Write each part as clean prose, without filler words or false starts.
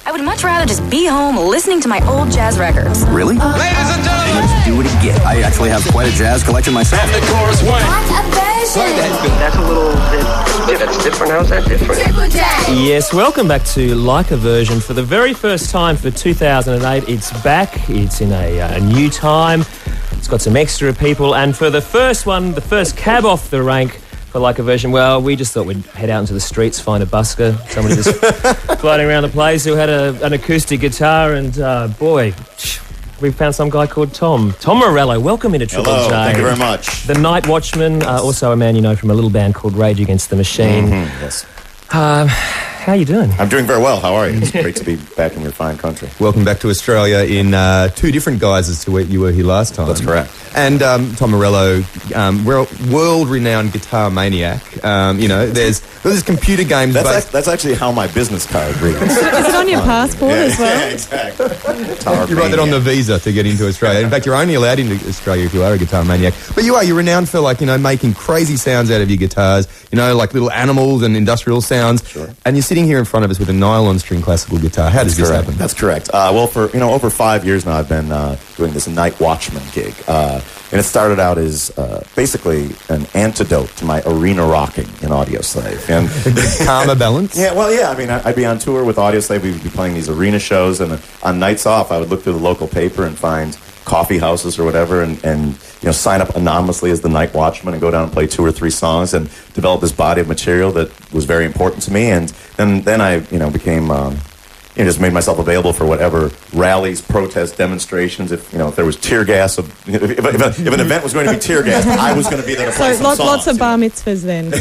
I would much rather just be home listening to my old jazz records. Really? Ladies and gentlemen, Let's do it again. I actually have quite a jazz collection myself. and the chorus went. That's a little bit. That's different. How's that different? Yes, welcome back to Like a Version. For the very first time for 2008, it's back. It's in a new time. It's got some extra people. And for the first one, the first cab off the rank for Like a Version, well, we just thought we'd head out into the streets, find a busker, somebody just floating around the place who had an acoustic guitar. And, boy, we found some guy called Tom Morello. Welcome into Triple Hello, J. thank you very much. The Night Watchman, also a man you know from a little band called Rage Against the Machine. Yes. How are you doing? I'm doing very well. How are you? It's great to be back in your fine country. Welcome back to Australia in two different guises to where you were here last time. That's correct. And Tom Morello, world-renowned guitar maniac. There's computer games. That's actually how my business card reads. Is it on your passport as well? Yeah, exactly. You write that on the visa to get into Australia. In fact, you're only allowed into Australia if you are a guitar maniac. But you're renowned for making crazy sounds out of your guitars. Like little animals and industrial sounds. Sure. And you're sitting here in front of us with a nylon string classical guitar. How does this happen? That's correct. Well, for over 5 years now, I've been doing this Night Watchman gig, and it started out as basically an antidote to my arena rocking in Audioslave. And Calmer balance. Yeah, well, yeah. I mean, I'd be on tour with Audioslave. We'd be playing these arena shows, and on nights off, I would look through the local paper and find coffee houses or whatever, and sign up anonymously as the Night Watchman and go down and play 2 or 3 songs and develop this body of material that was very important to me. And then I became just made myself available for whatever rallies, protests, demonstrations. If there was tear gas, if an event was going to be tear gas, I was going to be there to play some songs. Lots of bar mitzvahs then.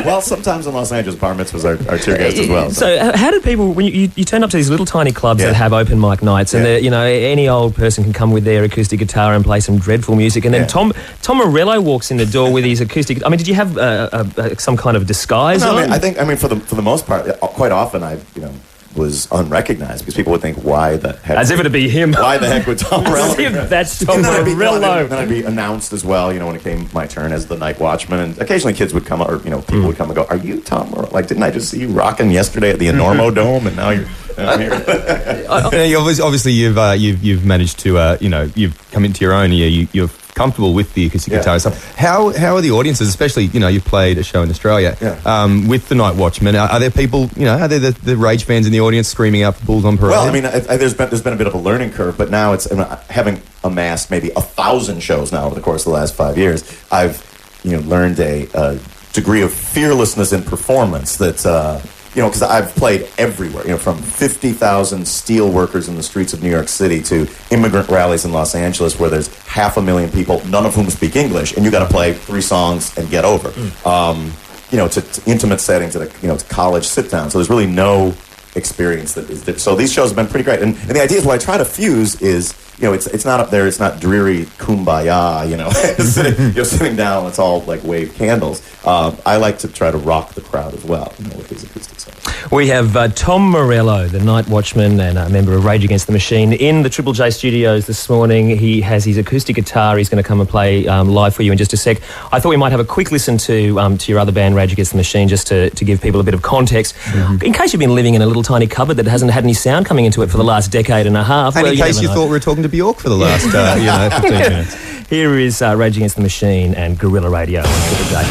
Well, sometimes in Los Angeles, bar mitzvahs are tear gas as well. So how did people, when you turn up to these little tiny clubs that have open mic nights, and any old person can come with their acoustic guitar and play some dreadful music, and then Tom Morello walks in the door with his acoustic. I mean, did you have some kind of disguise on? I think for the most part, quite often I was unrecognized because people would think, why the heck? As if it'd be him. Why the heck would Tom Morello? As if that's Tom Morello. Then I'd be announced as well, when it came my turn as the Night Watchman, and occasionally kids would come, or people would come and go, "Are you Tom Morello? Like, didn't I just see you rocking yesterday at the Enormo Dome, and now you're here?" Obviously, you've managed to you've come into your own. You're comfortable with the acoustic guitar stuff. How are the audiences, especially you've played a show in Australia with the Night Watchman? Are there people are there the Rage fans in the audience screaming out for Bulls on Parade? Well, I mean, there's been a bit of a learning curve, but now it's having amassed maybe 1,000 shows now over the course of the last 5 years. I've learned a degree of fearlessness in performance that. Because I've played everywhere, from 50,000 steel workers in the streets of New York City to immigrant rallies in Los Angeles where there's 500,000 people, none of whom speak English, and you got to play 3 songs and get over. To intimate settings, to college sit-down. So there's really no experience that is different. So these shows have been pretty great. And the idea is what I try to fuse is, it's not up there, it's not dreary kumbaya, sitting down, it's all like wave candles. I like to try to rock the crowd as well, with these acoustic songs. We have Tom Morello, the Night Watchman and a member of Rage Against the Machine, in the Triple J studios this morning. He has his acoustic guitar. He's going to come and play live for you in just a sec. I thought we might have a quick listen to your other band, Rage Against the Machine, just to give people a bit of context. In case you've been living in a little tiny cupboard that hasn't had any sound coming into it for the last decade and a half. And in case you thought we were talking to Bjork for the last 15 minutes. Here is Rage Against the Machine and Guerrilla Radio on Triple J.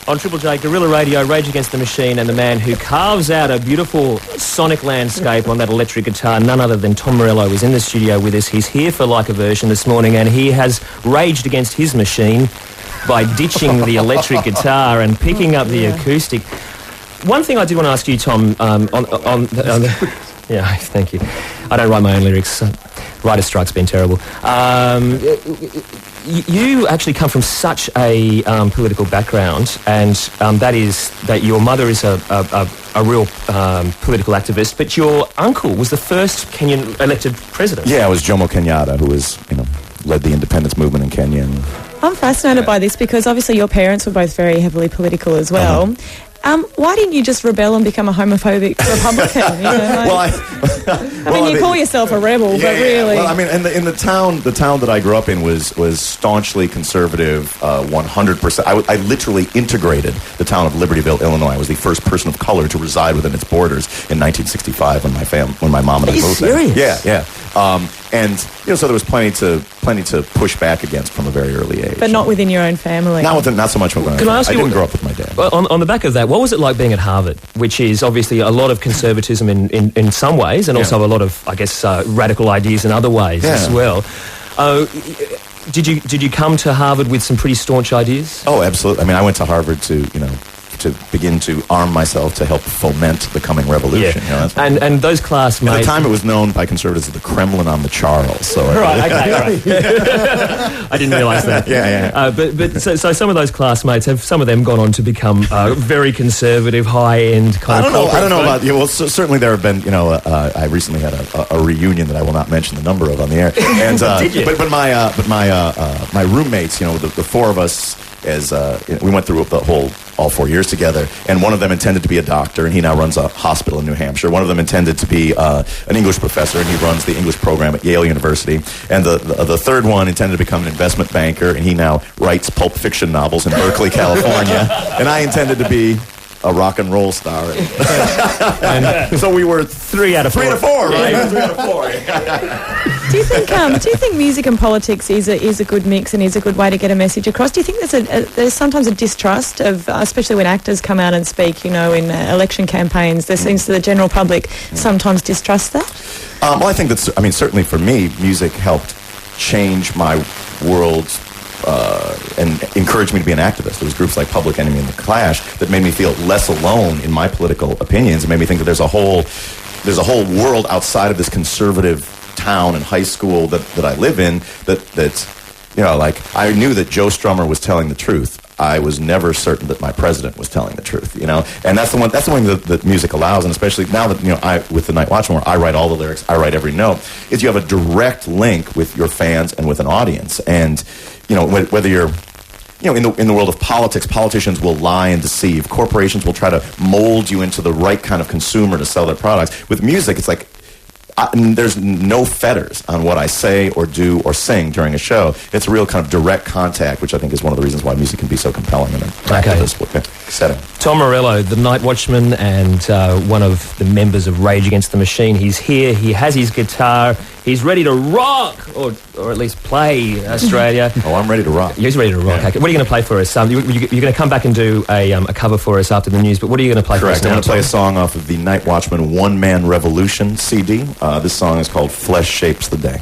On Triple J, Guerrilla Radio, Rage Against the Machine, and the man who carves out a beautiful sonic landscape on that electric guitar, none other than Tom Morello, is in the studio with us. He's here for Like a Version this morning, and he has raged against his machine by ditching the electric guitar and picking up the acoustic. One thing I do want to ask you, Tom, yeah, thank you. I don't write my own lyrics. Writer strike's been terrible. You actually come from such a political background, and that is that your mother is a real political activist, but your uncle was the first Kenyan elected president. Yeah, it was Jomo Kenyatta, who was, led the independence movement in Kenya. I'm fascinated by this because obviously your parents were both very heavily political as well. Why didn't you just rebel and become a homophobic Republican? You know, like, I mean, you call yourself a rebel, but really... Well, I mean, in the town that I grew up in was staunchly conservative, 100%. I literally integrated the town of Libertyville, Illinois. I was the first person of color to reside within its borders in 1965 when my mom and I moved there. Are you serious? Yeah. And so there was plenty to push back against from a very early age. But not within your own family. Not so much with my own family. I didn't grow up with my dad. Well, on the back of that, what was it like being at Harvard, which is obviously a lot of conservatism in some ways, and also a lot of, I guess, radical ideas in other ways as well. Did you come to Harvard with some pretty staunch ideas? Oh, absolutely. I mean, I went to Harvard to begin to arm myself to help foment the coming revolution. Yeah. And those classmates... At the time, it was known by conservatives as the Kremlin on the Charles. So right. I didn't realise that. Yeah. But so some of those classmates, have some of them gone on to become very conservative, high-end kind of... I don't know about you. Well, certainly there have been, I recently had a reunion that I will not mention the number of on the air. And, Did you? But my roommates, the four of us, we went through all 4 years together, and one of them intended to be a doctor, and he now runs a hospital in New Hampshire. One of them intended to be an English professor, and he runs the English program at Yale University. And the third one intended to become an investment banker, and he now writes pulp fiction novels in Berkeley, California. And I intended to be a rock and roll star. And so we were 3 out of 4. 3 out of 4, right? Yeah. 3 out of 4. Do you think music and politics is a good mix and is a good way to get a message across? Do you think there's sometimes a distrust of, especially when actors come out and speak, in election campaigns, there seems to the general public sometimes distrust that? Well, I think certainly for me, music helped change my world and encouraged me to be an activist. There was groups like Public Enemy and The Clash that made me feel less alone in my political opinions, and made me think that there's a whole world outside of this conservative town and high school that I live in that I knew that Joe Strummer was telling the truth. I was never certain that my president was telling the truth, and that's the one that music allows, and especially now that I with the Night Watchman, where I write all the lyrics, I write every note, is you have a direct link with your fans and with an audience, and whether you're in the world of politics, politicians will lie and deceive. Corporations will try to mold you into the right kind of consumer to sell their products. With music, it's like there's no fetters on what I say or do or sing during a show. It's a real kind of direct contact, which I think is one of the reasons why music can be so compelling in an activist setting. Tom Morello, the Night Watchman, and one of the members of Rage Against the Machine. He's here. He has his guitar. He's ready to rock, or at least play Australia. Oh, I'm ready to rock. He's ready to rock. Yeah. Okay. What are you going to play for us? You're going to come back and do a cover for us after the news, but what are you going to play for us now? I'm going to play a song off of the Night Watchman One Man Revolution CD. This song is called Flesh Shapes the Day.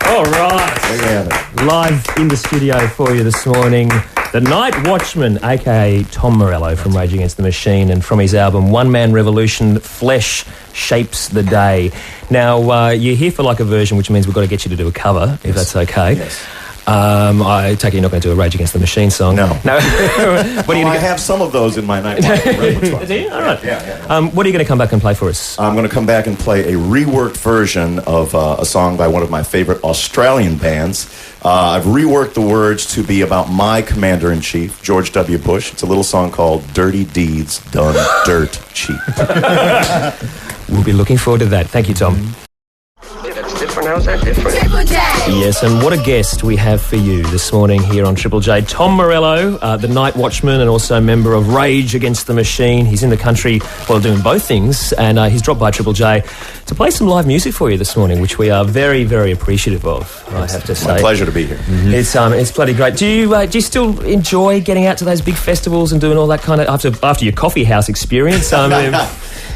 All right. Live in the studio for you this morning, the Night Watchman, a.k.a. Tom Morello from Rage Against the Machine, and from his album One Man Revolution, Flesh Shapes the Day. Now, you're here for like a version, which means we've got to get you to do a cover, if that's okay. Yes. I take it you're not going to do a Rage Against the Machine song. No. I have some of those in my Night Watchman repertoire. Do you? All right. Yeah. What are you going to come back and play for us? I'm going to come back and play a reworked version of a song by one of my favorite Australian bands. I've reworked the words to be about my commander-in-chief, George W. Bush. It's a little song called Dirty Deeds Done Dirt Cheap. We'll be looking forward to that. Thank you, Tom. That's different. How's that different? Triple J. Yes, and what a guest we have for you this morning here on Triple J. Tom Morello, the Night Watchman, and also a member of Rage Against the Machine. He's in the country while doing both things, and he's dropped by Triple J to play some live music for you this morning, which we are very, very appreciative of, I have to say. My pleasure to be here. Mm-hmm. It's bloody great. Do you still enjoy getting out to those big festivals and doing all that kind of, after your coffee house experience?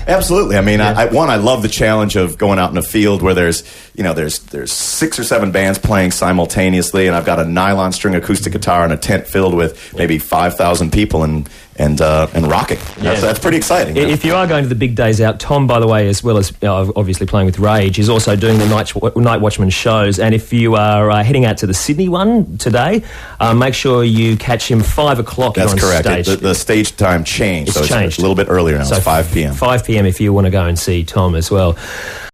Absolutely. I mean, I love the challenge of going out in a field where there's 6 or 7 bands playing simultaneously, and I've got a nylon string acoustic guitar in a tent filled with maybe 5,000 people and rocking. That's pretty exciting. If you are going to the big days out, Tom, by the way, as well as obviously playing with Rage, is also doing the Night Watchman shows. And if you are heading out to the Sydney one today, make sure you catch him 5 o'clock. That's on correct. Stage. The stage time changed. It's changed. It's a little bit earlier now. So it's 5 p.m. 5 p.m. if you want to go and see Tom as well.